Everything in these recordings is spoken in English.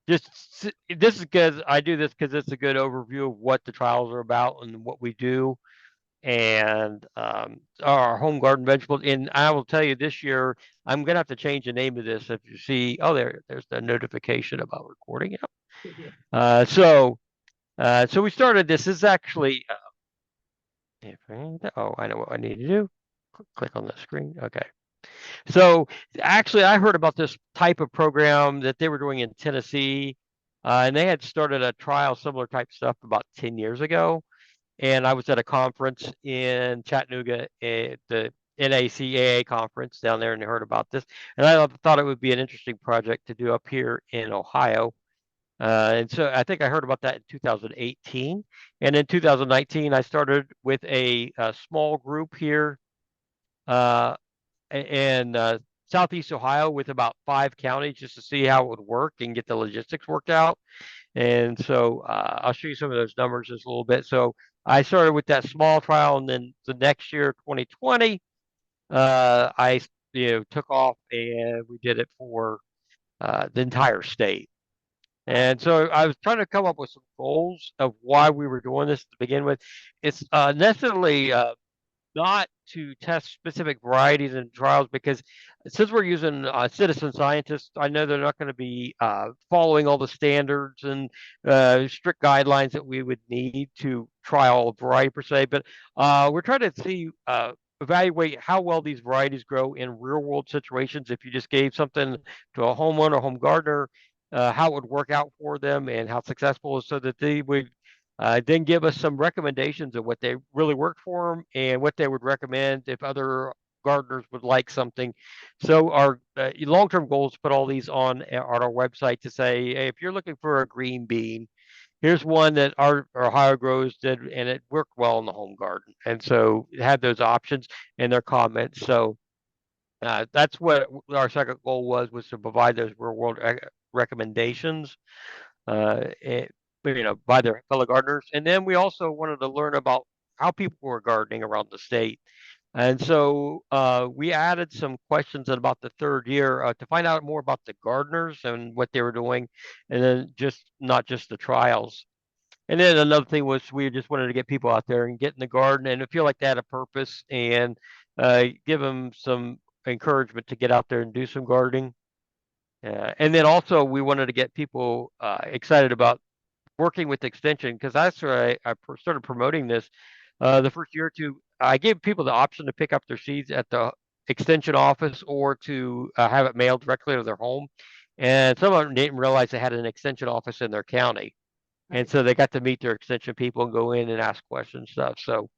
this is because I do this because it's a good overview of what the trials are about and what we do, and our home garden vegetables. And I will tell you, this year I'm gonna have to change the name of this. If you see, oh, there's the notification about recording. Yep. So we started this. This is actually, oh, I know what I need to do. Click on the screen. Okay. So actually, I heard about this type of program that they were doing in Tennessee, and they had started a trial, similar type stuff about 10 years ago. And I was at a conference in Chattanooga, the NACAA conference down there, and I heard about this. And I thought it would be an interesting project to do up here in Ohio. And so I think I heard about that in 2018. And in 2019, I started with a small group here uh, in Southeast Ohio with about 5 counties just to see how it would work and get the logistics worked out. And so I'll show you some of those numbers just a little bit. So I started with that small trial, and then the next year, 2020, I took off and we did it for the entire state. And so I was trying to come up with some goals of why we were doing this to begin with. It's necessarily not to test specific varieties and trials because since we're using citizen scientists, I know they're not going to be following all the standards and strict guidelines that we would need to try all variety per se. But we're trying to see. Evaluate how well these varieties grow in real world situations. If you just gave something to a homeowner, home gardener, how it would work out for them and how successful is so that they would then give us some recommendations of what they really worked for them and what they would recommend if other gardeners would like something. So our long-term goal is to put all these on our website to say, hey, if you're looking for a green bean, here's one that our Ohio Grows did, and it worked well in the home garden. And so it had those options in their comments. So that's what our second goal was to provide those real world recommendations it, by their fellow gardeners. And then we also wanted to learn about how people were gardening around the state. And so we added some questions at about the third year to find out more about the gardeners and what they were doing, and then just not just the trials. And then another thing was we just wanted to get people out there and get in the garden and feel like they had a purpose and give them some encouragement to get out there and do some gardening. And then also we wanted to get people excited about working with extension because that's where I started promoting this. The first year or two, I gave people the option to pick up their seeds at the extension office or to have it mailed directly to their home. And some of them didn't realize they had an extension office in their county. And Right. so they got to meet their extension people and go in and ask questions and stuff. So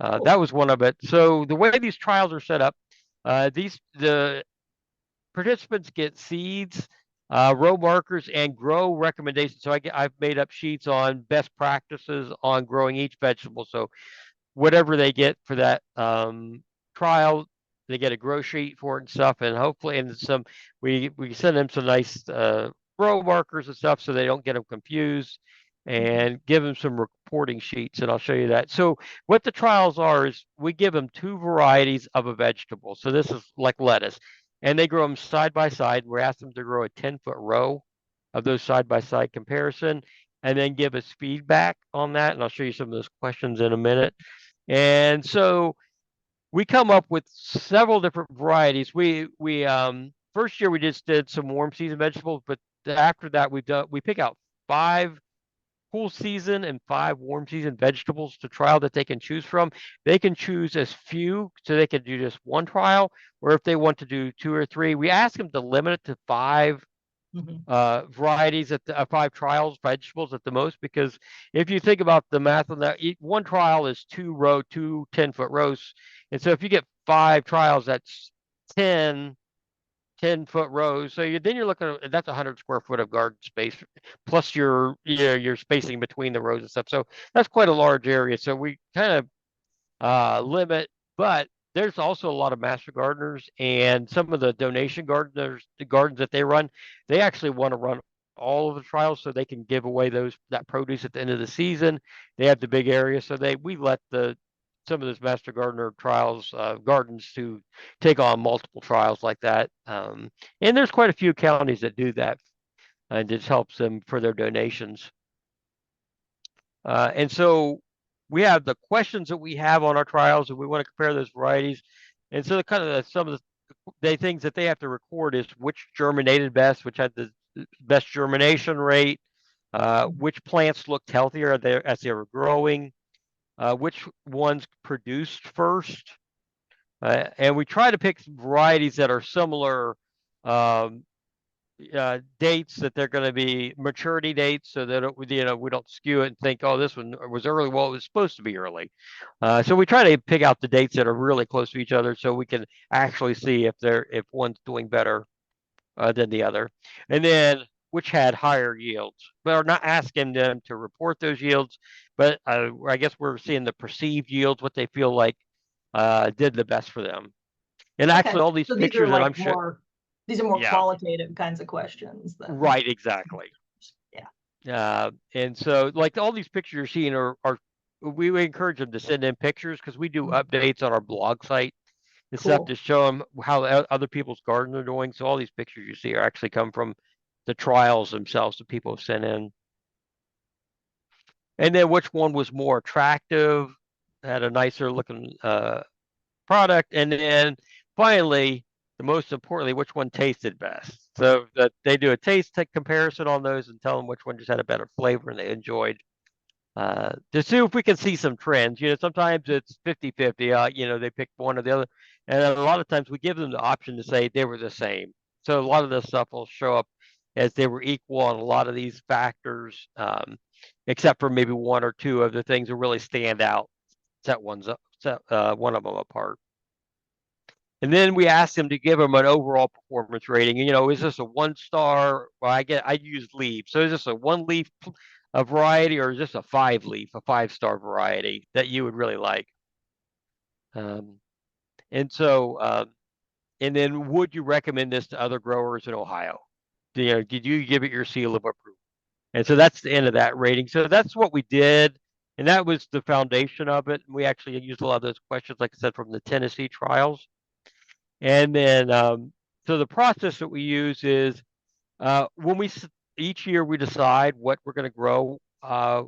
Cool. that was one of it. So the way these trials are set up, the participants get seeds, row markers, and grow recommendations. So I've made up sheets on best practices on growing each vegetable. So whatever they get for that trial, they get a grow sheet for it and stuff, and hopefully, and some we send them some nice row markers and stuff so they don't get them confused, Mhm. and give them some reporting sheets, and I'll show you that. So what the trials are is we give them two varieties of a vegetable. So this is like lettuce, and they grow them side by side. We ask them to grow a 10-foot row of those side by side comparison, and then give us feedback on that. And I'll show you some of those questions in a minute. And so we come up with several different varieties. We first year we just did some warm season vegetables, but after that we pick out 5 cool season and 5 warm season vegetables to trial that they can choose from. They can choose as few, so they can do just one trial, or if they want to do 2 or 3, we ask them to limit it to 5 Mhm. varieties at 5 trials, vegetables at the most, because if you think about the math on that, one trial is 2 10-foot rows. And so if you get 5 trials, that's 10 10-foot rows. So then you're looking at that's 100 square foot of garden space plus your spacing between the rows and stuff. So that's quite a large area. So we kind of limit, but there's also a lot of master gardeners and some of the donation gardeners, the gardens that they run, they actually want to run all of the trials so they can give away that produce at the end of the season. They have the big area, so we let the some of those master gardener trials gardens to take on multiple trials like that. And there's quite a few counties that do that. and just helps them for their donations. And so we have the questions that we have on our trials, and we want to compare those varieties. And so some of the things that they have to record is which germinated best, which had the best germination rate, which plants looked healthier as they were growing, which ones produced first. And we try to pick varieties that are similar um, dates, that they're going to be maturity dates, so that we don't skew it and think, oh, this one was early. Well, it was supposed to be early. So we try to pick out the dates that are really close to each other, so we can actually see if one's doing better than the other, and then which had higher yields. But we're not asking them to report those yields, but I guess we're seeing the perceived yields, what they feel like did the best for them. And Okay. actually, all these So these are pictures that I'm like sure, these are more yeah, qualitative kinds of questions than right, exactly. yeah. And so like all these pictures you're seeing are we encourage them to send in pictures because we do updates on our blog site and stuff Cool. to show them how other people's gardens are doing. So all these pictures you see are actually come from the trials themselves that people have sent in. And then which one was more attractive, had a nicer looking product, and then finally, the most importantly, which one tasted best. So that they do a taste comparison on those and tell them which one just had a better flavor and they enjoyed. To see if we can see some trends. Sometimes it's 50-50. They pick one or the other. And then a lot of times we give them the option to say they were the same. So a lot of this stuff will show up as they were equal on a lot of these factors, except for maybe one or two of the things that really stand out, set one of them apart. And then we asked them to give them an overall performance rating. Is this a 1 star? Well, I use leaf. So is this a 1 leaf a variety, or is this a 5 leaf, a 5 star variety that you would really like? Um, and so, and then would you recommend this to other growers in Ohio? Did you give it your seal of approval? And so that's the end of that rating. So that's what we did. And that was the foundation of it. We actually used a lot of those questions, like I said, from the Tennessee trials. And then, so the process that we use is when each year we decide what we're going to grow. I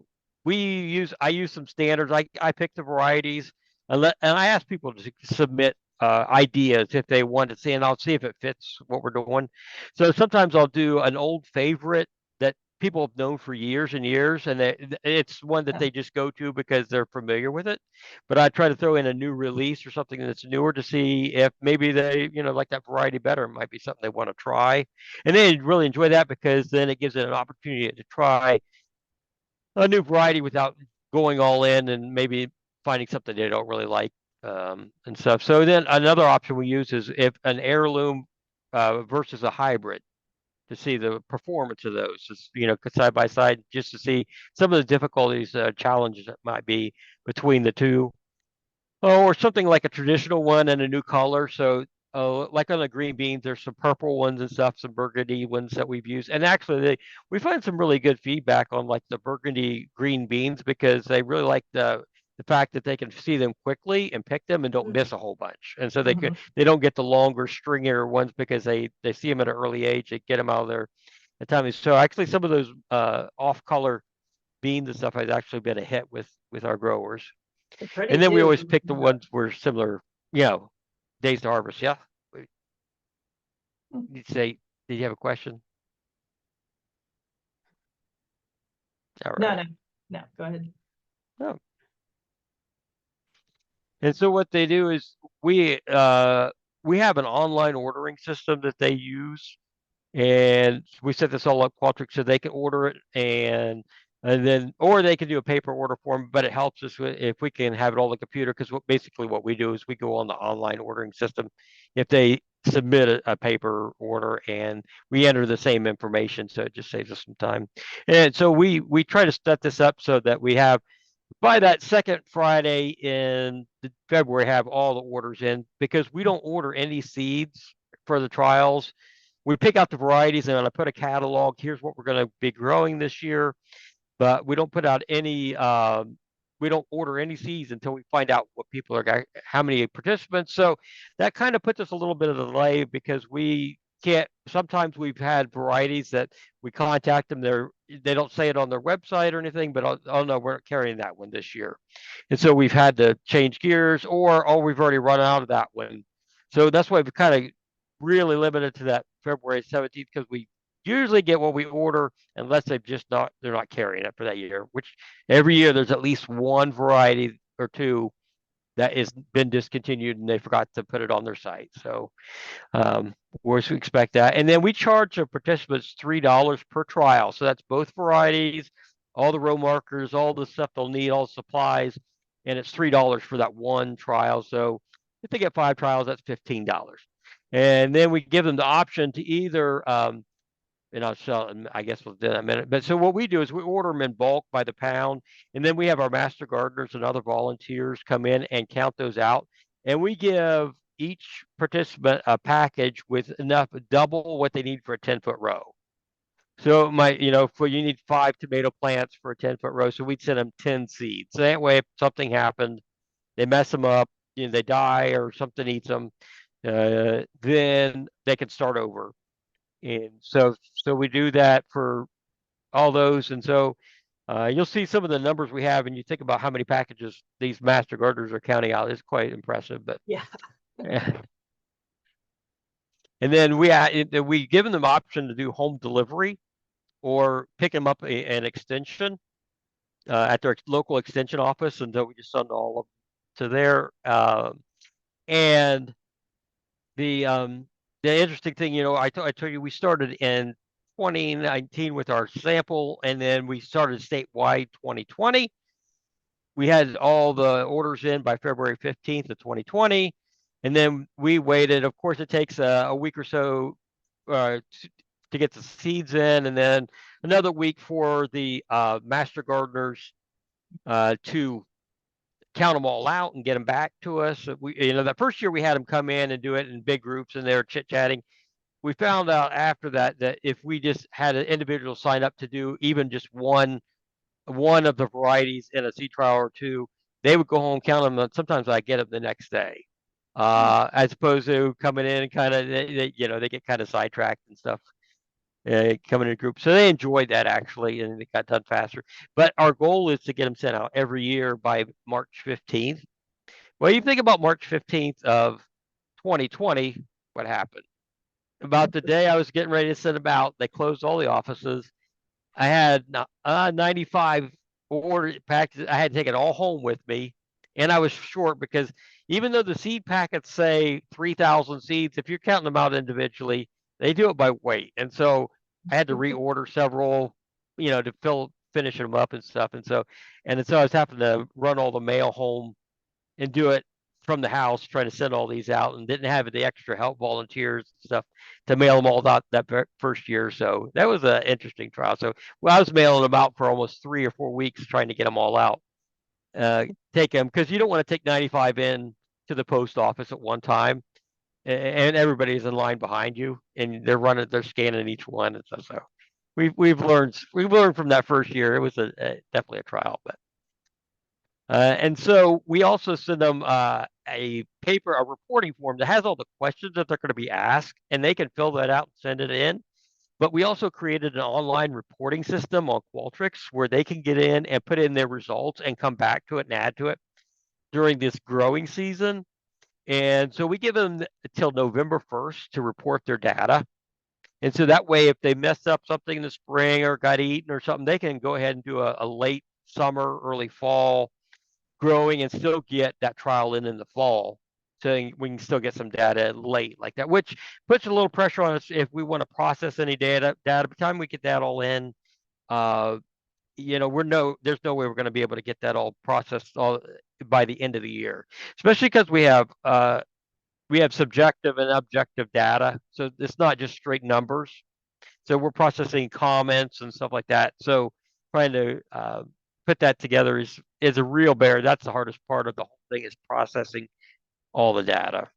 use some standards. I pick the varieties and I ask people to submit ideas if they want to see, and I'll see if it fits what we're doing. So sometimes I'll do an old favorite that people have known for years and years, and it's one that Yeah. they just go to because they're familiar with it. But I try to throw in a new release or something that's newer to see if maybe they, like that variety better. It might be something they want to try, and they really enjoy that because then it gives it an opportunity to try a new variety without going all in and maybe finding something they don't really like, and stuff. So then another option we use is if an heirloom versus a hybrid, to see the performance of those, just, side by side, just to see some of the difficulties, challenges that might be between the two. Oh, or something like a traditional one and a new color. So, like on the green beans, there's some purple ones and stuff, some burgundy ones that we've used. And actually, we find some really good feedback on like the burgundy green beans because they really like the fact that they can see them quickly and pick them and don't miss a whole bunch. And so they don't get the longer, stringier ones because they see them at an early age. They get them out of their the time. So actually, some of those off color beans and stuff has actually been a hit with our growers. They're pretty And then we too. always pick the ones were similar, you know, days to harvest. Yeah. You say, did you have a question? All No, right. no, no. Go ahead. Oh. And so what they do is we have an online ordering system that they use, and we set this all up Qualtrics so they can order it and then or they can do a paper order form, but it helps us if we can have it all on the computer because basically what we do is we go on the online ordering system if they submit a paper order and we enter the same information, so it just saves us some time. And so we try to set this up so that we have by that second Friday in February have all the orders in because we don't order any seeds for the trials. We pick out the varieties and I put a catalog. Here's what we're going to be growing this year, but we don't put out any. We don't order any seeds until we find out what people are, how many participants. So that kind of puts us a little bit of a delay because we can't, sometimes we've had varieties that we contact them, they don't say it on their website or anything, but oh no, we're not carrying that one this year. And so we've had to change gears, or oh, we've already run out of that one. So that's why we've kind of really limited to that February 17th, because we usually get what we order unless they're not carrying it for that year, which every year there's at least one variety or two that has been discontinued and they forgot to put it on their site. So we expect that. And then we charge the participants $3 per trial. So that's both varieties, all the row markers, all the stuff they'll need, all the supplies. And it's $3 for that one trial. So if they get 5 trials, that's $15. And then we give them the option to either and I'll sell it. I guess we'll do that in a minute. But so what we do is we order them in bulk by the pound, and then we have our master gardeners and other volunteers come in and count those out, and we give each participant a package with enough double what they need for a 10-foot row. So for you need 5 tomato plants for a 10-foot row, so we'd send them 10 seeds. So that way, if something happened, they mess them up, they die or something eats them, then they can start over. And so we do that for all those. And so you'll see some of the numbers we have, and you think about how many packages these master gardeners are counting out. It's quite impressive. But Yeah. and then we give them the option to do home delivery or pick them up an extension at their local extension office, and so we just send all of them to there. And the interesting thing, I told you we started in 2019 with our sample, and then we started statewide 2020. We had all the orders in by February 15th of 2020, and then we waited. Of course, it takes a week or so to get the seeds in, and then another week for the master gardeners to count them all out and get them back to us. That first year we had them come in and do it in big groups, and they were chit chatting. We found out after that if we just had an individual sign up to do even just one of the varieties in a seed trial or two, they would go home, count them, and sometimes I get them the next day. As opposed to coming in and kind of they get kind of sidetracked and stuff. Coming in groups, so they enjoyed that actually, and it got done faster. But our goal is to get them sent out every year by March 15th. Well, you think about March 15th of 2020, what happened? About the day I was getting ready to send them out, they closed all the offices. I had 95 order packages. I had to take it all home with me, and I was short because even though the seed packets say 3,000 seeds, if you're counting them out individually, they do it by weight. And so I had to reorder several, to finish them up and stuff. And so I was having to run all the mail home and do it from the house, trying to send all these out, and didn't have the extra help volunteers and stuff to mail them all out that first year. So that was an interesting trial. So I was mailing them out for almost 3 or 4 weeks trying to get them all out. Take them, because you don't want to take 95 in to the post office at one time, and everybody's in line behind you, and they're scanning each one and stuff. So we've learned from that first year. It was definitely a trial, but and so we also send them a reporting form that has all the questions that they're going to be asked, and they can fill that out and send it in. But we also created an online reporting system on Qualtrics where they can get in and put in their results and come back to it and add to it during this growing season. And so we give them until November 1st to report their data. And so that way, if they messed up something in the spring or got eaten or something, they can go ahead and do a late summer, early fall growing and still get that trial in the fall. So we can still get some data late like that, which puts a little pressure on us if we want to process any data. By the time we get that all in, there's no way we're going to be able to get that all processed all by the end of the year, especially because we have subjective and objective data. So it's not just straight numbers. So we're processing comments and stuff like that. So trying to put that together is a real bear. That's the hardest part of the whole thing, is processing all the data.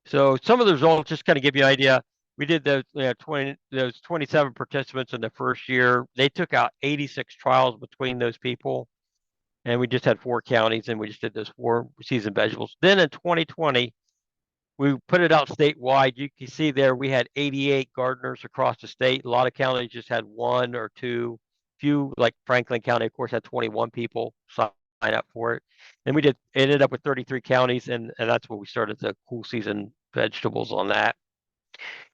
So some of the results, just kind of give you an idea. We did those 27 participants in the first year. They took out 86 trials between those people, and we just had 4 counties, and we just did those 4 season vegetables. Then in 2020, we put it out statewide. You can see there we had 88 gardeners across the state. A lot of counties just had one or two. Few, like Franklin County, of course, had 21 people sign up for it. And we ended up with 33 counties, and that's where we started the cool season vegetables on that.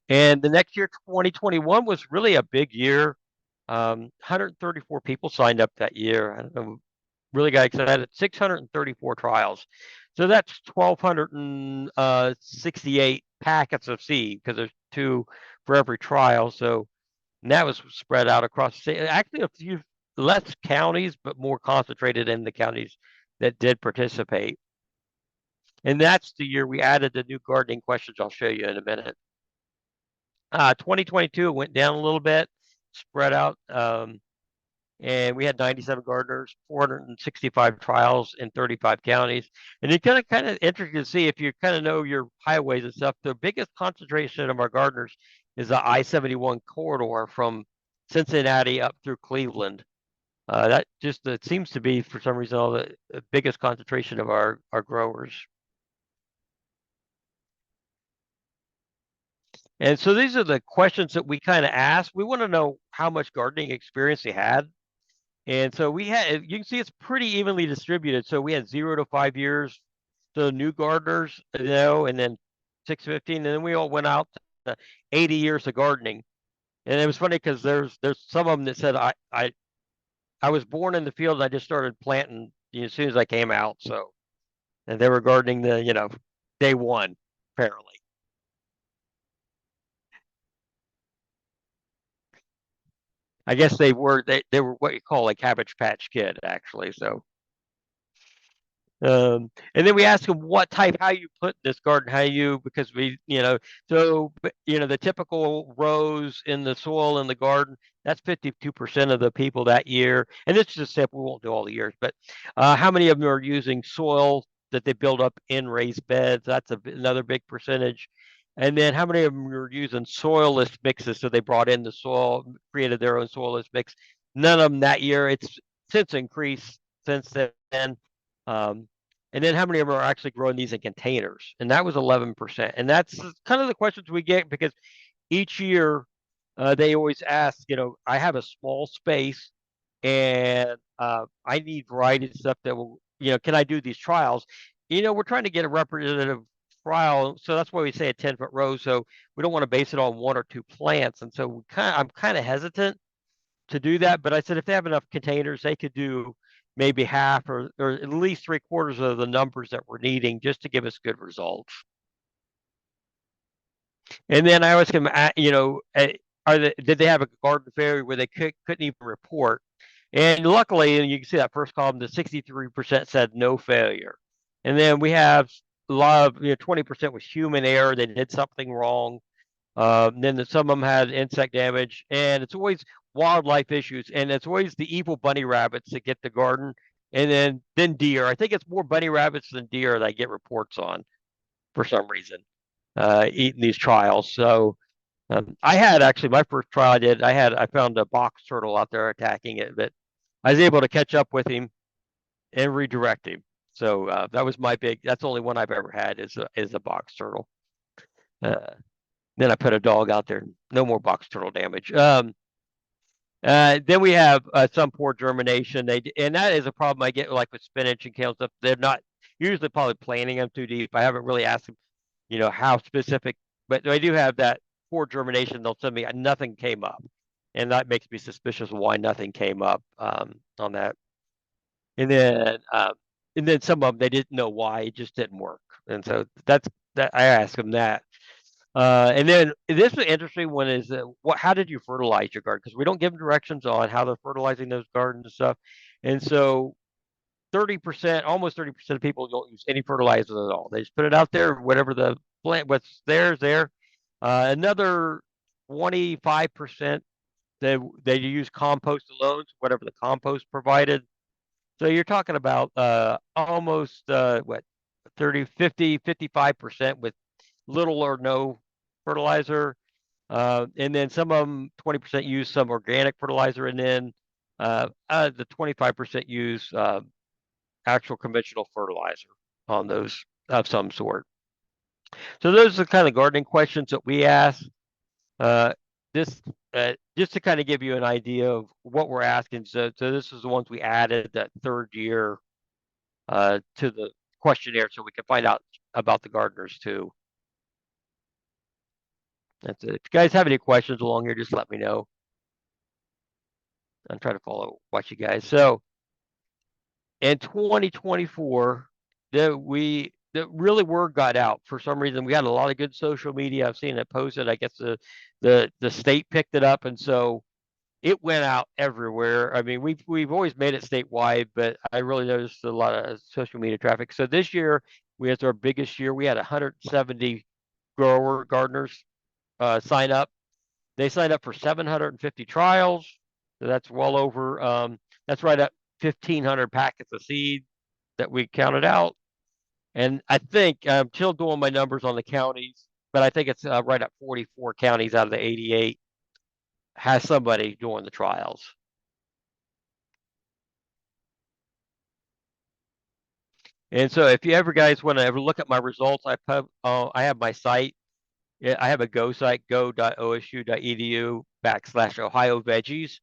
And the next year, 2021, was really a big year. 134 people signed up that year. I don't know, really got excited. 634 trials. So that's 1,268 packets of seed because there's two for every trial. So that was spread out across the state. Actually, a few less counties, but more concentrated in the counties that did participate. And that's the year we added the new gardening questions I'll show you in a minute. 2022, it went down a little bit, spread out. And we had 97 gardeners, 465 trials in 35 counties. And it's kind of interesting to see if you kind of know your highways and stuff. The biggest concentration of our gardeners is the I-71 corridor from Cincinnati up through Cleveland. That just it seems to be, for some reason, the biggest concentration of our growers. And so these are the questions that we kind of ask. We want to know how much gardening experience they had. And so you can see it's pretty evenly distributed. So we had 0 to 5 years, the new gardeners, and then 6 to 15, and then we all went out to 80 years of gardening. And it was funny because there's some of them that said I was born in the field and I just started planting as soon as I came out. So, and they were gardening day one, apparently. I guess they were what you call a Cabbage Patch Kid, actually. So and then we ask them what type, how you put this garden, because the typical rows in the soil in the garden, that's 52% of the people that year. And this is just simple, we won't do all the years, but how many of them are using soil that they build up in raised beds? That's another big percentage. And then how many of them are using soilless mixes? So they brought in the soil, created their own soilless mix. None of them that year. It's since increased since then. Um, and then how many of them are actually growing these in containers? And that was 11%. And that's kind of the questions we get because each year they always ask, I have a small space and I need variety of stuff that will, can I do these trials? We're trying to get a representative trial. So that's why we say a 10-foot row. So we don't want to base it on one or two plants. And so I'm kind of hesitant to do that. But I said if they have enough containers, they could do maybe half or at least 3/4 of the numbers that we're needing just to give us good results. And then I ask them, did they have a garden failure where they couldn't even report? And luckily, and you can see that first column, the 63% said no failure. And then we have a lot of, 20% was human error. They did something wrong. Then some of them had insect damage, and it's always wildlife issues, and it's always the evil bunny rabbits that get the garden, and then deer. I think it's more bunny rabbits than deer that I get reports on for some reason, eating these trials. So I had actually my first trial I did. I found a box turtle out there attacking it, but I was able to catch up with him and redirect him. So that was my big. That's the only one I've ever had is a box turtle. Uh, Then I put a dog out there. No more box turtle damage. Then we have some poor germination. And that is a problem I get like with spinach and kale stuff. They're not usually probably planting them too deep. I haven't really asked them, how specific, but I do have that poor germination. They'll send me nothing came up, and that makes me suspicious of why nothing came up on that. And then some of them they didn't know why it just didn't work, and so that's that. I asked them that. And then this is an interesting one is how did you fertilize your garden? Because we don't give them directions on how they're fertilizing those gardens and stuff. And so 30%, almost 30% of people don't use any fertilizers at all. They just put it out there, whatever the plant, what's there is there. Another 25% they use compost alone, whatever the compost provided. So you're talking about almost what 30, 50, 55% with little or no fertilizer. And then some of them, 20% use some organic fertilizer, and then the 25% use actual conventional fertilizer on those of some sort. So those are the kind of gardening questions that we ask. Uh, this just to kind of give you an idea of what we're asking. So this is the ones we added that third year to the questionnaire, so we can find out about the gardeners too. That's it. If you guys have any questions along here, just let me know. I'm trying to watch you guys. So in 2024, the really word got out for some reason. We had a lot of good social media. I've seen it posted. I guess the state picked it up, and so it went out everywhere. I mean, we've always made it statewide, but I really noticed a lot of social media traffic. So this year we had our biggest year. We had 170 gardeners sign up. They signed up for 750 trials. So that's well over. That's right at 1,500 packets of seed that we counted out. And I think I'm still doing my numbers on the counties, but I think it's right at 44 counties out of the 88 has somebody doing the trials. And so if you ever guys want to ever look at my results, I have my site. I have a Go site, go.osu.edu /Ohio veggies.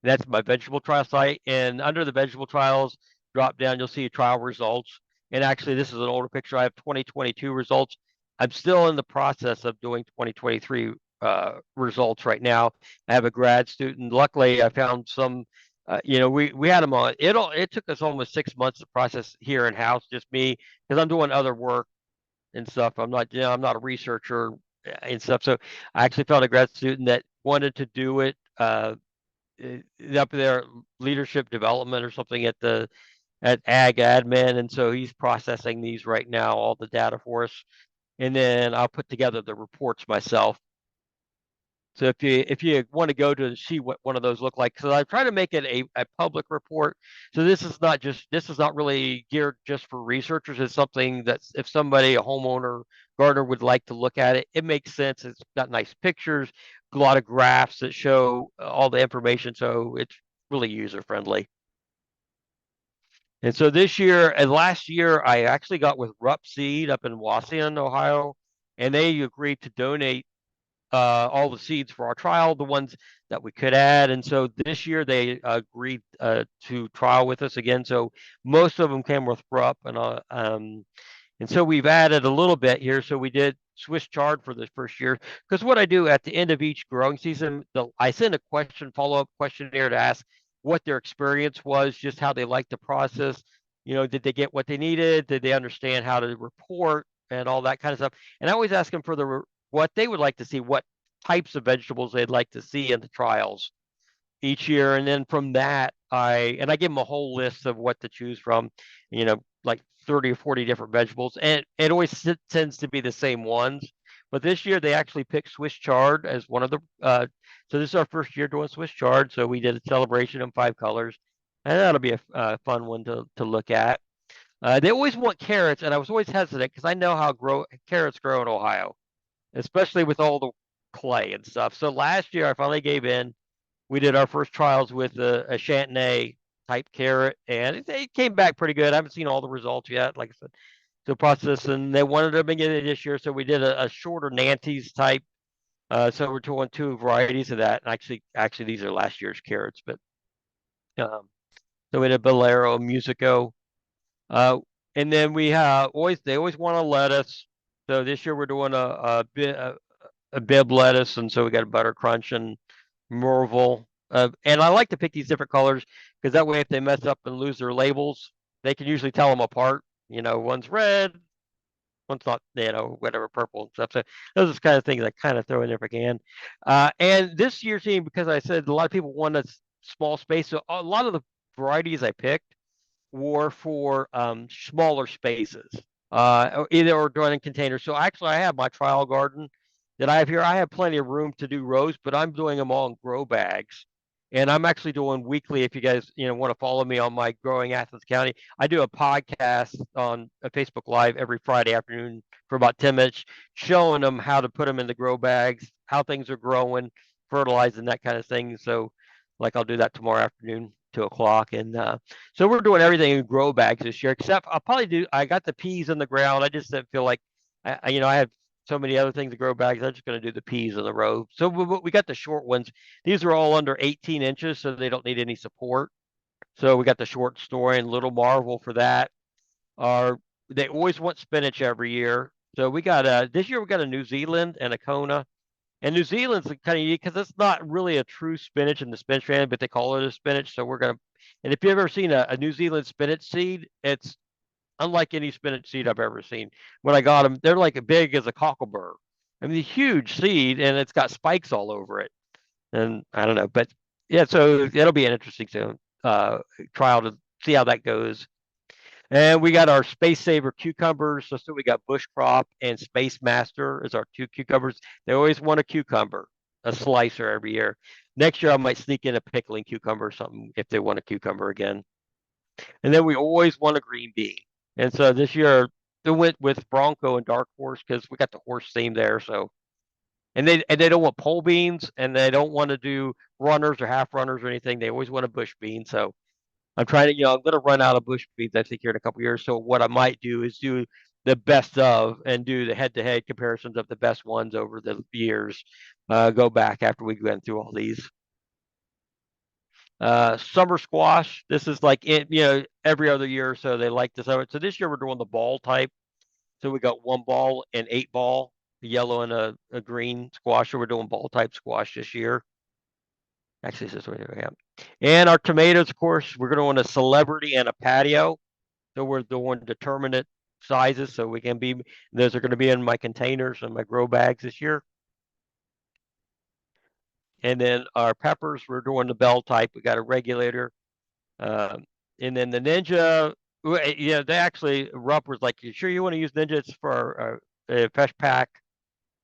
That's my vegetable trial site. And under the vegetable trials drop down, you'll see trial results. And actually, this is an older picture. I have 2022 results. I'm still in the process of doing 2023 results right now. I have a grad student. Luckily, I found some. We had them on. It took us almost 6 months to process here in house, just me, because I'm doing other work and stuff. I'm not a researcher and stuff. So I actually found a grad student that wanted to do it. Up there leadership development or something at ag admin, and so he's processing these right now, all the data for us, and then I'll put together the reports myself. So if you want to go to see what one of those look like, so I try to make it a public report. So this is not really geared just for researchers. It's something that's if somebody, a homeowner, gardener would like to look at it, it makes sense. It's got nice pictures, a lot of graphs that show all the information. So it's really user friendly. And so this year and last year, I actually got with Rupp Seed up in Wauseon, Ohio, and they agreed to donate all the seeds for our trial, the ones that we could add. And so this year they agreed to trial with us again. So most of them came with Rupp, and so we've added a little bit here. So we did Swiss chard for this first year because what I do at the end of each growing season, I send a follow-up questionnaire to ask what their experience was, just how they liked the process. Did they get what they needed? Did they understand how to report and all that kind of stuff? And I always ask them for what they would like to see, what types of vegetables they'd like to see in the trials each year. And then from that, I give them a whole list of what to choose from, like 30 or 40 different vegetables. And it always tends to be the same ones. But this year they actually picked Swiss chard as one of the so this is our first year doing Swiss chard. So we did a celebration in 5 colors. And that'll be a fun one to look at. They always want carrots, and I was always hesitant because I know how carrots grow in Ohio, especially with all the clay and stuff. So last year I finally gave in. We did our first trials with a Chantenay type carrot, and it came back pretty good. I haven't seen all the results yet, like I said, to process, and they wanted to begin it this year, so we did a shorter Nantes type. So we're doing two varieties of that. And actually, these are last year's carrots, but um, so we did Bolero, Musico, uh, and then we have they always want a lettuce. So this year we're doing a bib lettuce, and so we got a butter crunch and Morville. And I like to pick these different colors because that way, if they mess up and lose their labels, they can usually tell them apart. One's red, one's not, whatever, purple and stuff. So those are the kind of things I kind of throw in there if I can. And this year's team, because I said a lot of people want a small space, so a lot of the varieties I picked were for smaller spaces, either or doing in containers. So actually, I have my trial garden that I have here. I have plenty of room to do rows, but I'm doing them all in grow bags. And I'm actually doing weekly. If you guys want to follow me on my Growing Athens County, I do a podcast on a Facebook Live every Friday afternoon for about 10 minutes, showing them how to put them in the grow bags, how things are growing, fertilizing, that kind of thing. So, like I'll do that tomorrow afternoon, 2 o'clock, and so we're doing everything in grow bags this year, except I'll probably do. I got the peas in the ground. I just didn't feel like I have so many other things to grow bags. I'm just going to do the peas in the row. So we got the short ones. These are all under 18 inches, so they don't need any support. So we got the short story and little marvel for that. Are they always want spinach every year? So we got this year we got a New Zealand and a Kona. And New Zealand's kind of unique because it's not really a true spinach in the spinach family, but they call it a spinach. So we're gonna. And if you've ever seen a New Zealand spinach seed, it's unlike any spinach seed I've ever seen. When I got them, they're like as big as a cocklebur. I mean, a huge seed, and it's got spikes all over it. And I don't know, but yeah, so it'll be an interesting trial to see how that goes. And we got our Space Saver cucumbers. So we got Bush Crop and Space Master as our two cucumbers. They always want a cucumber, a slicer every year. Next year, I might sneak in a pickling cucumber or something if they want a cucumber again. And then we always want a green bean. And so this year, they went with Bronco and Dark Horse because we got the horse theme there. So and they don't want pole beans and they don't want to do runners or half runners or anything. They always want a bush bean. So I'm trying to, I'm going to run out of bush beans, I think, here in a couple of years. So what I might do is do the best of and do the head-to-head comparisons of the best ones over the years. Go back after we went through all these. Summer squash. This is like every other year or so they like this. So this year we're doing the ball type. So we got one ball and 8 ball, a yellow and a green squash. So we're doing ball type squash this year. Actually, this is what we have. And our tomatoes, of course, we're going to a celebrity and a patio. So we're doing determinate sizes. So we can be, those are going to be in my containers and my grow bags this year. And then our peppers, we're doing the bell type. We got a regulator. And then the Ninja, they actually, Rupp was like, you sure you want to use Ninja? It's for a fresh pack.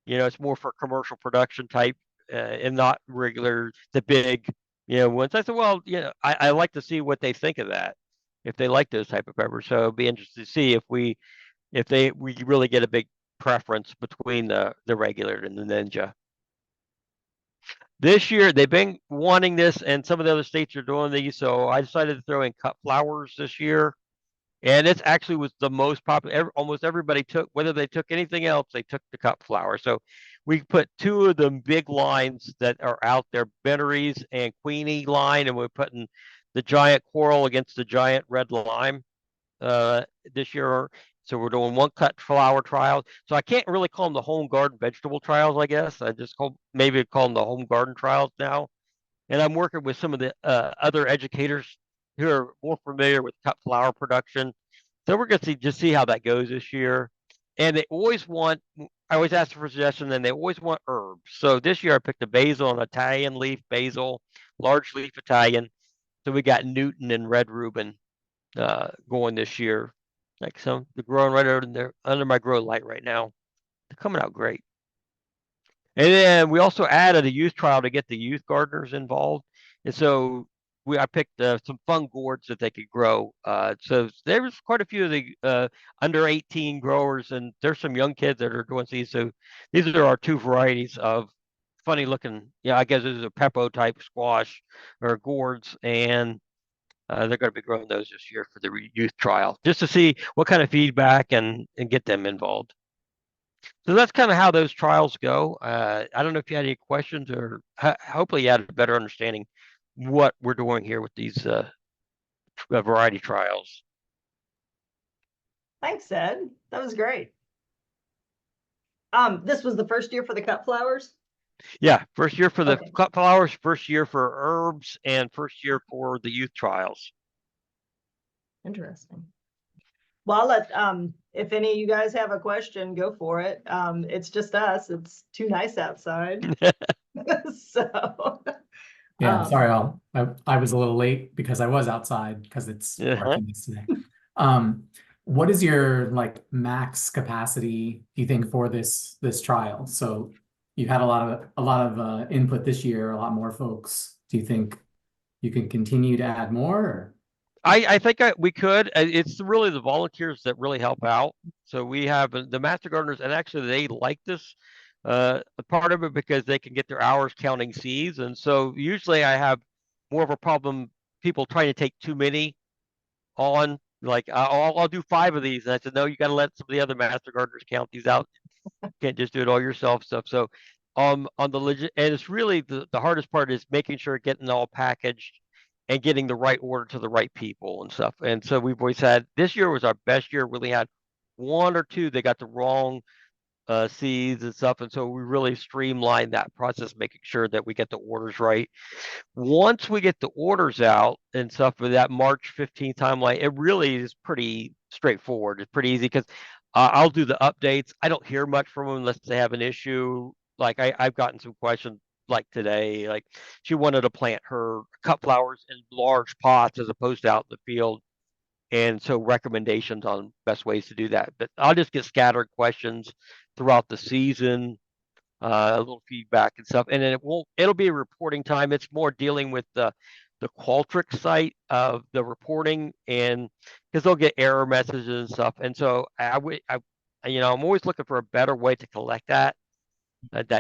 It's more for commercial production type and not regular, the big, ones. I said, well, I like to see what they think of that, if they like those type of peppers. So it'll be interesting to see if we really get a big preference between the regular and the Ninja. This year they've been wanting this, and some of the other states are doing these. So I decided to throw in cut flowers this year, and it actually was the most popular. Almost everybody took, whether they took anything else, they took the cut flower. So we put two of the big lines that are out there, Benneries and Queenie line, and we're putting the giant coral against the giant red lime this year. So we're doing one cut flower trials. So I can't really call them the home garden vegetable trials, I guess. I just maybe call them the home garden trials now. And I'm working with some of the other educators who are more familiar with cut flower production. So we're going to just see how that goes this year. And I always ask for suggestions, and they always want herbs. So this year I picked a basil and Italian leaf basil, large leaf Italian. So we got Newton and red Reuben going this year. Like they're growing right over there under my grow light right now. They're coming out great. And then we also added a youth trial to get the youth gardeners involved. And so I picked some fun gourds that they could grow. So there was quite a few of the under 18 growers, and there's some young kids that are doing these. So these are our two varieties of funny looking. I guess this is a Peppo type squash or gourds, and they're going to be growing those this year for the youth trial, just to see what kind of feedback and get them involved. So that's kind of how those trials go. I don't know if you had any questions, or hopefully you had a better understanding what we're doing here with these variety trials. Thanks, Ed. That was great. This was the first year for the cut flowers? Yeah, first year for the Okay. cut flowers, first year for herbs, and first year for the youth trials. Interesting. Well, if any of you guys have a question, go for it. It's just us. It's too nice outside. So Yeah, sorry, I was a little late because I was outside because it's darkness today. What is your max capacity, do you think, for this trial? So you had a lot of input this year, a lot more folks. Do you think you can continue to add more? Or? I think we could. It's really the volunteers that really help out. So we have the master gardeners, and actually they like this part of it because they can get their hours counting seeds. And so usually I have more of a problem people trying to take too many on Like I'll do 5 of these. And I said, no, you got to let some of the other master gardeners count these out. You can't just do it all yourself stuff. So on the legit, and it's really the hardest part is making sure getting all packaged and getting the right order to the right people and stuff. And so we've always had, this year was our best year. Really had 1 or 2 that got the wrong seeds and stuff. And so we really streamlined that process, making sure that we get the orders right. Once we get the orders out and stuff for that March 15th timeline, it really is pretty straightforward. It's pretty easy because I'll do the updates. I don't hear much from them unless they have an issue. Like I've gotten some questions like today, like she wanted to plant her cut flowers in large pots as opposed to out in the field. And so recommendations on best ways to do that. But I'll just get scattered questions throughout the season, a little feedback and stuff, and then it'll be a reporting time. It's more dealing with the Qualtrics site of the reporting, and because they'll get error messages and stuff. And so I'm always looking for a better way to collect that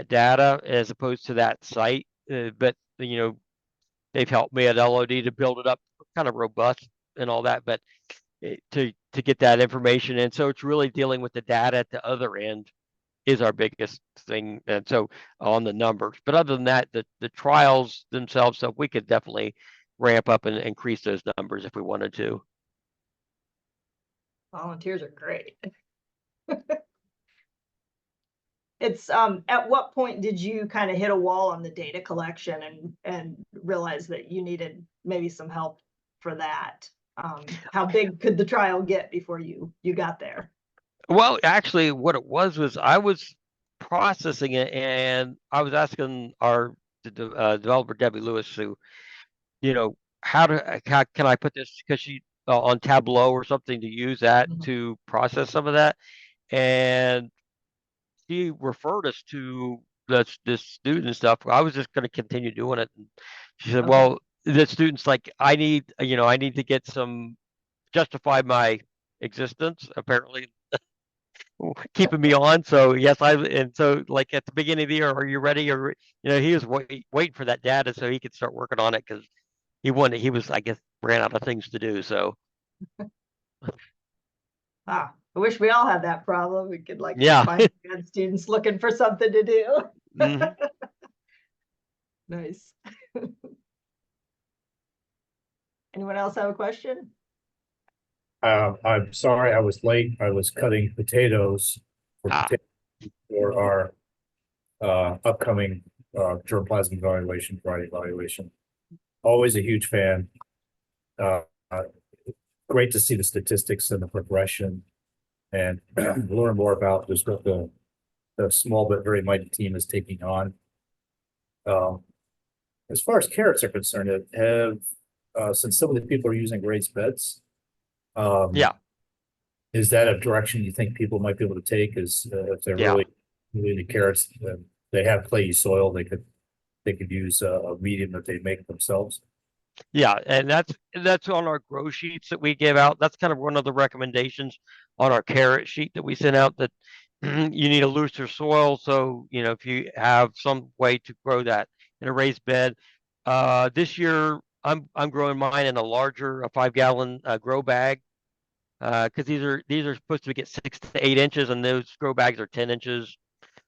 data as opposed to that site. But they've helped me at LOD to build it up kind of robust and all that, but to get that information. And so it's really dealing with the data at the other end is our biggest thing. And so on the numbers, but other than that, the trials themselves, so we could definitely ramp up and increase those numbers if we wanted to. Volunteers are great. It's at what point did you kind of hit a wall on the data collection and realize that you needed maybe some help for that? How big could the trial get before you got there? Well, actually, what it was I was processing it, and I was asking our developer Debbie Lewis, who, how can I put this, because she on Tableau or something, to use that to process some of that, and she referred us to this student stuff. I was just going to continue doing it. And she said, Okay. well, the student's like, I need to get some, justify my existence, apparently keeping me on. So yes, and so like at the beginning of the year, are you ready? Or, he was waiting for that data so he could start working on it, because he was, I guess, ran out of things to do. So I wish we all had that problem. We could yeah. find good students looking for something to do. Mhm. Nice. Anyone else have a question? I'm sorry I was late. I was cutting potatoes for our upcoming germplasm evaluation, variety evaluation. Always a huge fan. Uh, Great to see the statistics and the progression, and learn more about just what the small but very mighty team is taking on. As far as carrots are concerned, since some of the people are using raised beds, Yeah. is that a direction you think people might be able to take? Is if they're Yeah. really into carrots, they have clayey soil, they could use a medium that they make themselves. Yeah, and that's on our grow sheets that we give out. That's kind of one of the recommendations on our carrot sheet that we sent out, that you need a looser soil. So, if you have some way to grow that in a raised bed, this year I'm growing mine in a 5-gallon grow bag, because these are supposed to get 6 to 8 inches, and those grow bags are 10 inches,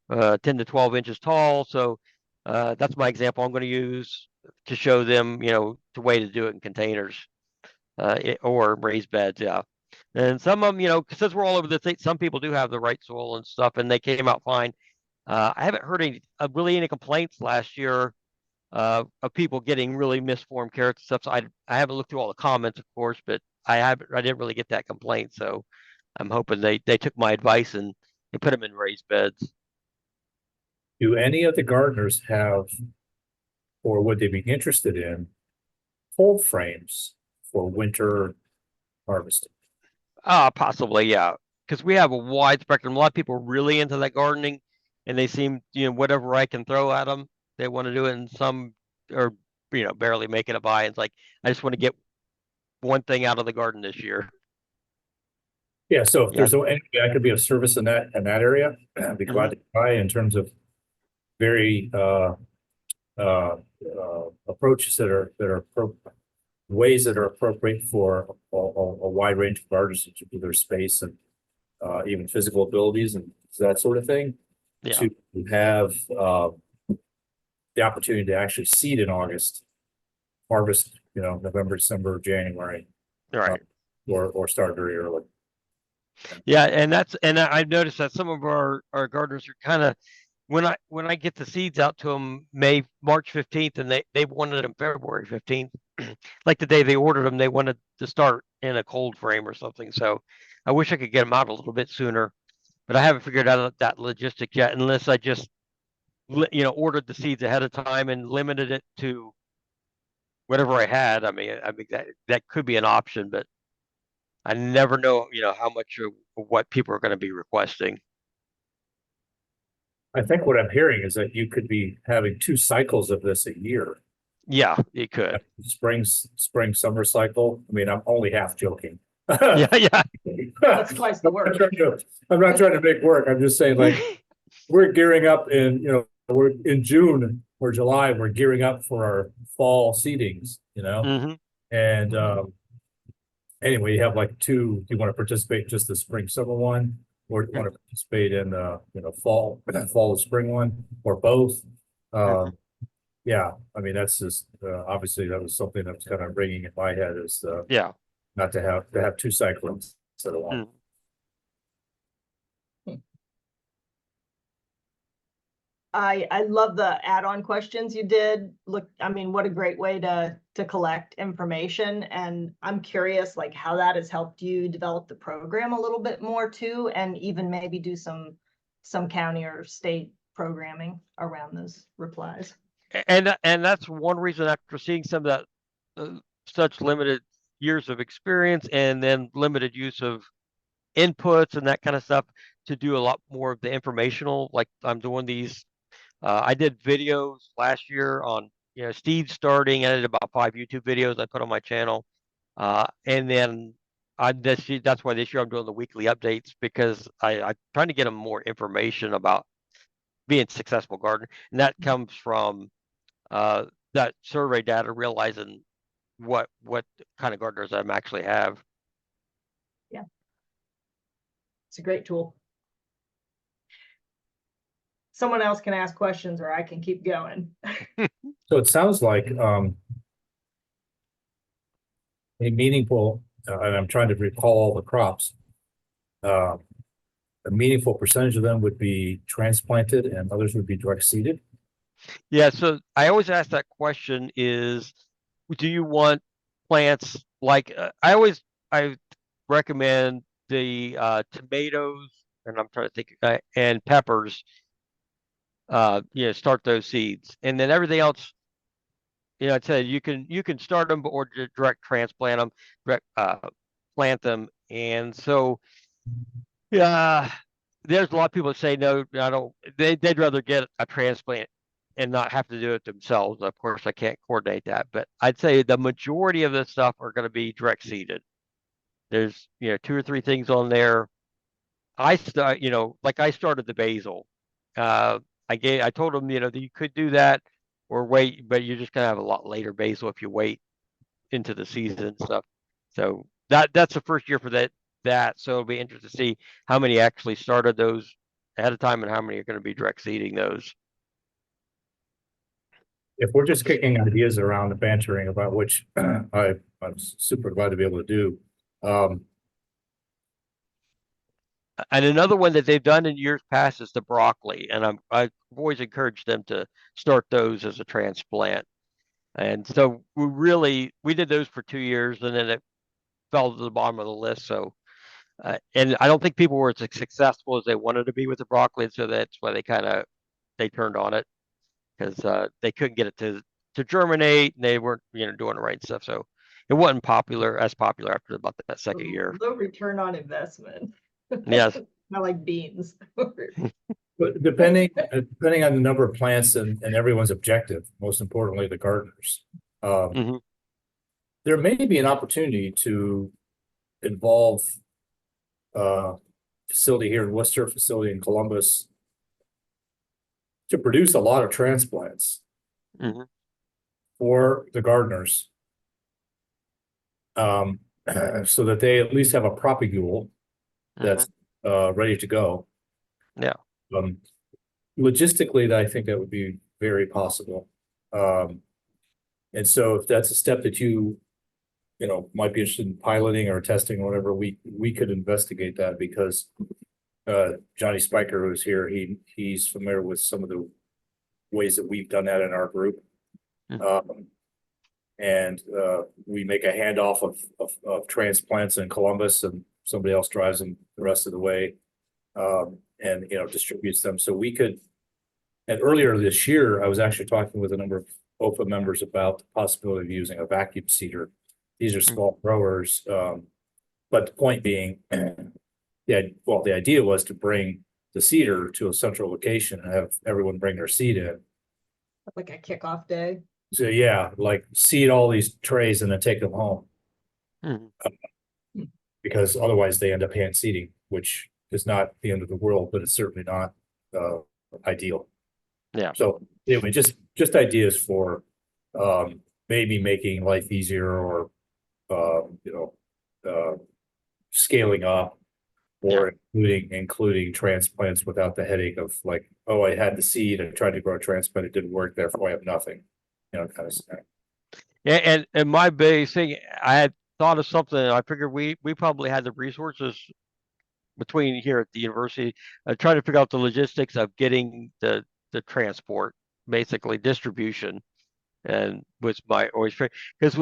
10 to 12 inches tall. So that's my example I'm going to use to show them, the way to do it in containers, or raised beds. Yeah. And some of them, since we're all over the state, some people do have the right soil and stuff, and they came out fine. I haven't heard really any complaints last year of people getting really misformed carrots and stuff. So I haven't looked through all the comments, of course, but I didn't really get that complaint. So I'm hoping they took my advice and they put them in raised beds. Do any of the gardeners have, or would they be interested in, cold frames for winter harvesting? Possibly, yeah. Because we have a wide spectrum. A lot of people are really into that gardening, and they seem, whatever I can throw at them, they want to do it. And some are, barely making it by. It's like, I just want to get one thing out of the garden this year. Yeah, so if Yeah. there's any way I could be of service in that area, I'd be glad to try, in terms of very approaches that are ways that are appropriate for a wide range of gardeners to do their space and even physical abilities and that sort of thing. Yeah. To have the opportunity to actually seed in August, harvest, November, December, January, Right. or start very early. Yeah, and I've noticed that some of our gardeners are kind of, when I get the seeds out to them March 15th, and they wanted them February 15th, like the day they ordered them, they wanted to start in a cold frame or something. So I wish I could get them out a little bit sooner, but I haven't figured out that logistic yet, unless I just ordered the seeds ahead of time and limited it to whatever I had. I mean that could be an option, but I never know, how much of what people are going to be requesting. I think what I'm hearing is that you could be having 2 cycles of this a year. Yeah, it could. Spring, summer cycle. I mean, I'm only half joking. Yeah, yeah. That's twice the work. I'm not trying to make work. I'm just saying, like, we're gearing up we're in June or July, we're gearing up for our fall seedings, Hmm. and anyway, you have like 2. You want to participate in just the spring, summer one, or you want to participate in fall, spring one, or both. Yeah, I mean, that's just obviously that was something that was kind of ringing in my head, is Yeah. not to have 2 cyclones instead of one. I love the add-on questions you did. Look, I mean, what a great way to collect information. And I'm curious, like, how that has helped you develop the program a little bit more too, and even maybe do some county or state programming around those replies. And that's one reason, after seeing some of that such limited years of experience and then limited use of inputs and that kind of stuff, to do a lot more of the informational, like I'm doing these. I did videos last year on, Steve starting. I did about 5 YouTube videos I put on my channel. And then that's why this year I'm doing the weekly updates, because I'm trying to get them more information about being a successful gardener. And that comes from that survey data, realizing what kind of gardeners I actually have. Yeah. It's a great tool. Someone else can ask questions, or I can keep going. So it sounds like a meaningful, and I'm trying to recall all the crops. A meaningful percentage of them would be transplanted, and others would be direct seeded. Yeah, so I always ask that question: is, do you want plants like I recommend the tomatoes, and I'm trying to think, and peppers. Start those seeds, and then everything else. I said you can start them, or direct transplant them, direct plant them, and so yeah, there's a lot of people that say no, I don't. They'd rather get a transplant and not have to do it themselves. Of course, I can't coordinate that, but I'd say the majority of this stuff are going to be direct seeded. There's 2 or 3 things on there. I started the basil. I told them, that you could do that or wait, but you're just gonna have a lot later basil if you wait into the season and stuff. So that's the first year for that. So it'll be interesting to see how many actually started those ahead of time and how many are going to be direct seeding those. If we're just kicking ideas around and bantering about, which I'm super glad to be able to do. And another one that they've done in years past is the broccoli, and I've always encouraged them to start those as a transplant. And so we did those for 2 years, and then it fell to the bottom of the list. So, and I don't think people were as successful as they wanted to be with the broccoli, and so that's why they turned on it, because they couldn't get it to germinate, and they weren't doing the right stuff. So it wasn't as popular after about that second year. Low return on investment. Yes. Not like beans. But depending on the number of plants and everyone's objective, most importantly, the gardeners, there may be an opportunity to involve facility here in Worcester, facility in Columbus, to produce a lot of transplants for the gardeners. so that they at least have a propagule that's ready to go. Yeah. Logistically, I think that would be very possible. And so if that's a step that you know, might be interested in piloting or testing or whatever, we could investigate that because Johnny Spiker, who's here, he's familiar with some of the ways that we've done that in our group. And we make a handoff of transplants in Columbus, and somebody else drives them the rest of the way, and you know, distributes them. So we could. And earlier this year, I was actually talking with a number of OFA members about the possibility of using a vacuum seeder. These are small growers, but the point being, the idea was to bring the seeder to a central location and have everyone bring their seed in. Like a kickoff day. So yeah, like seed all these trays and then take them home. Because otherwise they end up hand seeding, which is not the end of the world, but it's certainly not ideal. Yeah. So anyway, just ideas for maybe making life easier or scaling up or including transplants without the headache of like, oh, I had the seed, I tried to grow a transplant, it didn't work, therefore I have nothing, you know, kind of stuff. Yeah, and my base thing, I had thought of something. I figured we probably had the resources between here at the university, trying to figure out the logistics of getting the transport, basically distribution, and was my always because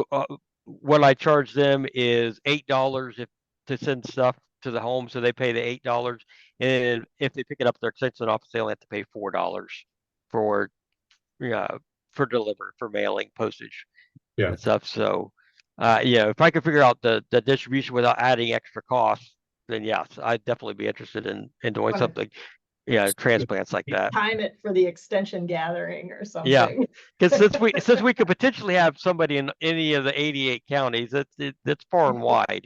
what I charge them is $8 to send stuff to the home, so they pay the $8, and if they pick it up at their extension office, they only have to pay $4 for delivery, for mailing, postage, and stuff. So, if I could figure out the distribution without adding extra costs, then yes, I'd definitely be interested in doing something, transplants like that. Time it for the extension gathering or something. Yeah, because since we could potentially have somebody in any of the 88 counties, it's far and wide,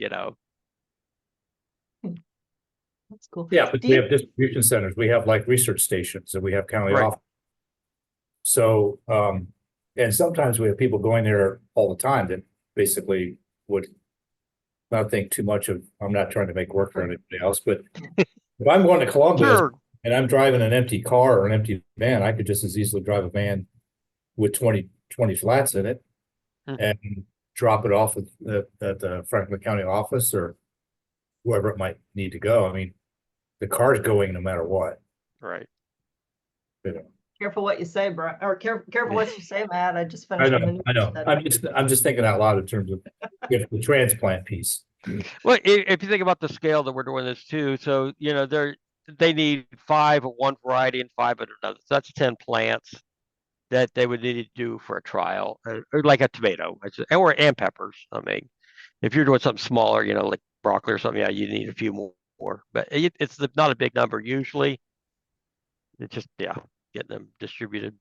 That's cool. Yeah, but we have distribution centers, we have like research stations, and we have county office. So, and sometimes we have people going there all the time that basically would not think too much of, I'm not trying to make work for anybody else, but if I'm going to Columbus and I'm driving an empty car or an empty van, I could just as easily drive a van with 20 flats in it and drop it off at the Franklin County office or whoever it might need to go. I mean, the car's going no matter what. Right. Careful what you say, bro. Or careful what you say, Matt. I just finished. I know. I'm just thinking out loud in terms of the transplant piece. Well, if you think about the scale that we're doing this too, so they need 5 of one variety and 5 of another. So that's 10 plants that they would need to do for a trial, or like a tomato, and peppers. I mean, if you're doing something smaller, like broccoli or something, you need a few more. But it's not a big number usually. It's just getting them distributed.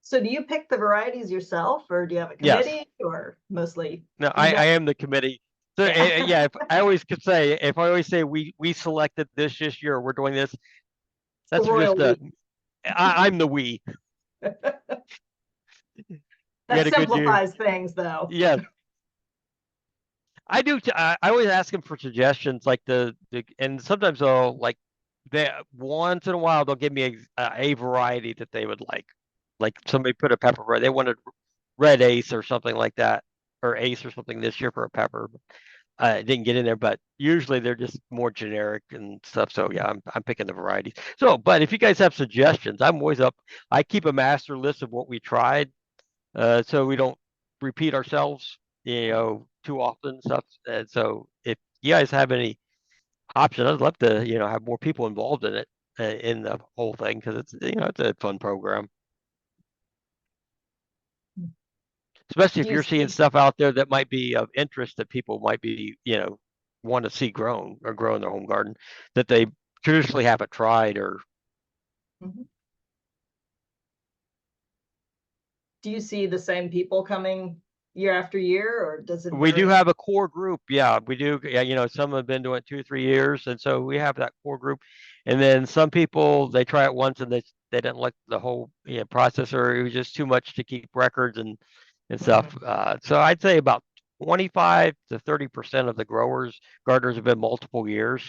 So do you pick the varieties yourself, or do you have a committee, or mostly? No, I am the committee. So if I always say we selected this year, we're doing this. That's just I'm the we. That simplifies things, though. Yeah. I do. I always ask them for suggestions, like and sometimes they'll once in a while they'll give me a variety that they would like. Like somebody put a pepper variety, they wanted red ace or something like that, or ace or something this year for a pepper. It didn't get in there, but usually they're just more generic and stuff. So yeah, I'm picking the varieties. So, but if you guys have suggestions, I'm always up. I keep a master list of what we tried, so we don't repeat ourselves, too often and stuff. And so if you guys have any option, I'd love to, have more people involved in it, in the whole thing, because it's, it's a fun program. Especially if you're seeing stuff out there that might be of interest that people might be, want to see grown or grow in their home garden that they traditionally haven't tried or. Do you see the same people coming year after year, or does it? We do have a core group. Yeah, we do. Yeah, some have been doing it 2 or 3 years. And so we have that core group. And then some people, they try it once and they didn't like the whole process, or it was just too much to keep records and stuff. So I'd say about 25 to 30% of the gardeners have been multiple years.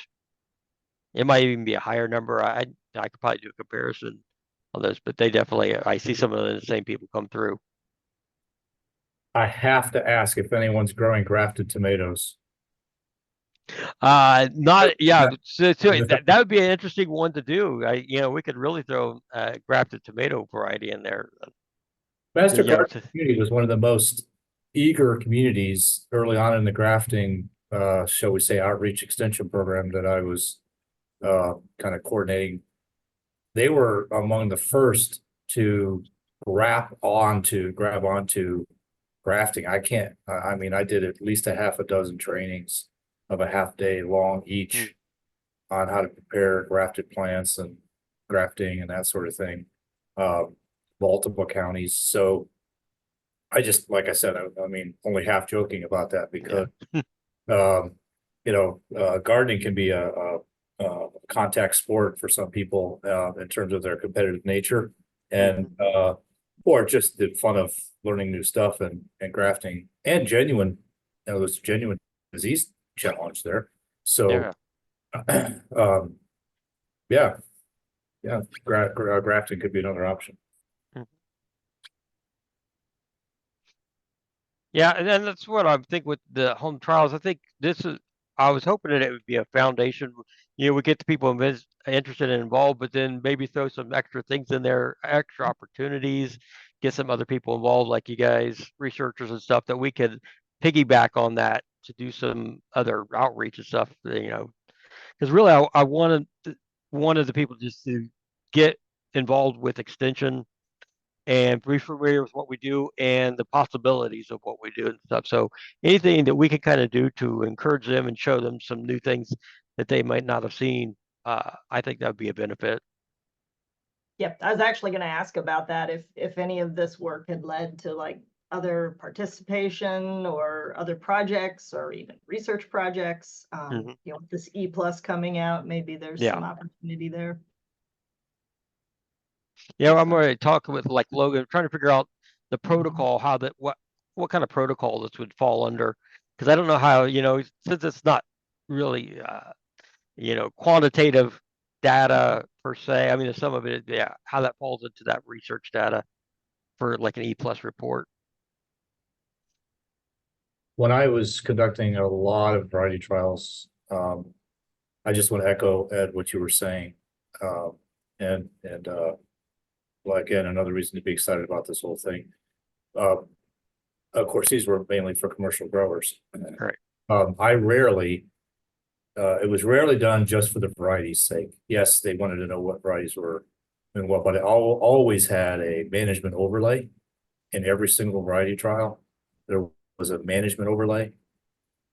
It might even be a higher number. I could probably do a comparison on those, but they definitely, I see some of the same people come through. I have to ask if anyone's growing grafted tomatoes. Not, yeah, so that would be an interesting one to do. We could really throw grafted tomato variety in there. Master Yeah, Garden Community was one of the most eager communities early on in the grafting, shall we say, outreach extension program that I was kind of coordinating. They were among the first to grab onto grafting. I mean, I did at least a half a dozen trainings of a half day long each on how to prepare grafted plants and grafting and that sort of thing. Multiple counties. So I just, like I said, I mean, only half joking about that because, gardening can be a contact sport for some people, in terms of their competitive nature and, or just the fun of learning new stuff and grafting and genuine, there's genuine disease challenge there. So, grafting could be another option. Yeah, and then that's what I think with the home trials. I think I was hoping that it would be a foundation. We get the people interested and involved, but then maybe throw some extra things in there, extra opportunities, get some other people involved, like you guys, researchers and stuff, that we could piggyback on that to do some other outreach and stuff. Because really, I wanted the people just to get involved with extension and be familiar with what we do and the possibilities of what we do and stuff. So anything that we can kind of do to encourage them and show them some new things that they might not have seen, I think that would be a benefit. Yep, I was actually going to ask about that, if any of this work had led to like other participation or other projects or even research projects. With this E+ coming out, maybe there's some opportunity there. Yeah, I'm already talking with like Logan, trying to figure out the protocol, how that what kind of protocol this would fall under, because I don't know how, since it's not really quantitative data per se. I mean, some of it, how that falls into that research data for like an E+ report. When I was conducting a lot of variety trials, I just want to echo, Ed, what you were saying. Well, again, another reason to be excited about this whole thing. Of course, these were mainly for commercial growers. Right. It was rarely done just for the variety's sake. Yes, they wanted to know what varieties were and what, but it always had a management overlay in every single variety trial. There was a management overlay.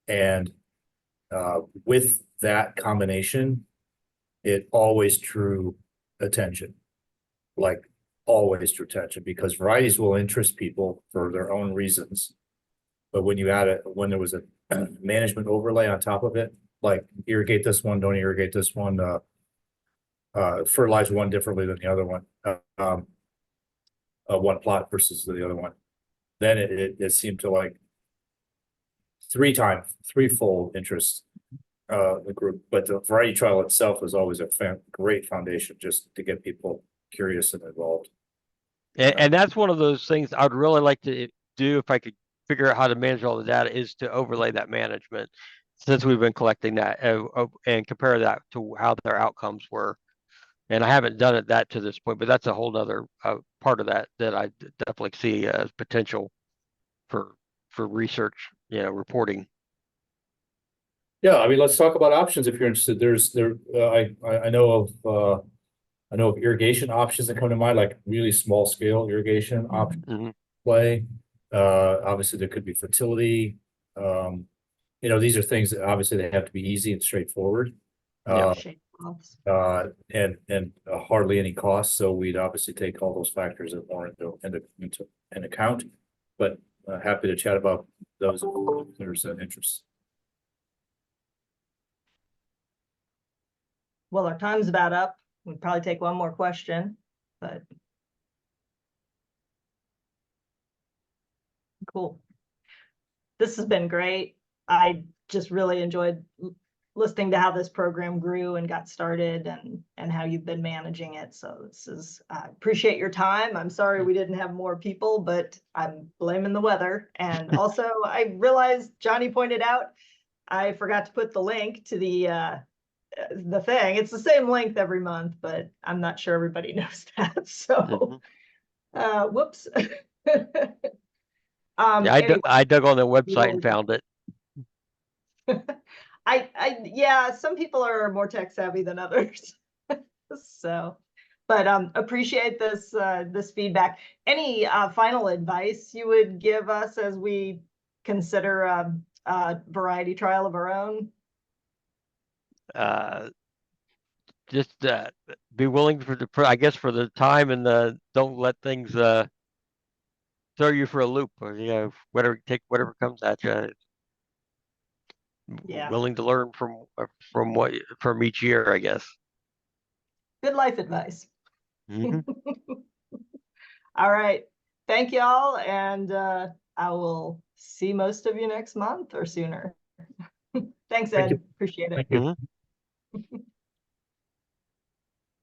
And with that combination, it always drew attention. Like always drew attention, because varieties will interest people for their own reasons. But when you add it, when there was a management overlay on top of it, like irrigate this one, don't irrigate this one, fertilize one differently than the other one, one plot versus the other one, then it seemed to like threefold interest the group. But the variety trial itself was always a great foundation just to get people curious and involved. And that's one of those things I'd really like to do if I could figure out how to manage all the data, is to overlay that management, since we've been collecting that and compare that to how their outcomes were. And I haven't done that to this point, but that's a whole nother part of that I definitely see as potential for research, reporting. Yeah, I mean, let's talk about options if you're interested. I know of irrigation options that come to mind, like really small scale irrigation options play. Obviously there could be fertility. These are things that obviously they have to be easy and straightforward. And hardly any cost. So we'd obviously take all those factors more into account. But happy to chat about those if there's an interest. Well, our time's about up. We'd probably take one more question, but cool. This has been great. I just really enjoyed listening to how this program grew and got started, and how you've been managing it. So this is, I appreciate your time. I'm sorry we didn't have more people, but I'm blaming the weather. And also I realized Johnny pointed out, I forgot to put the link to the thing. It's the same length every month, but I'm not sure everybody knows that. So, whoops. Yeah, Anyway, I dug on the website and found it. yeah, some people are more tech savvy than others. So, but appreciate this this feedback. Any final advice you would give us as we consider a variety trial of our own? Just be willing I guess for the time, and don't let things throw you for a loop, or whatever comes at you. Yeah, Willing to learn from each year, I guess. good life advice. Mhm. All right. Thank y'all. And I will see most of you next month or sooner. Thanks, Thank you. Ed. Appreciate it. Thank you. Mhm.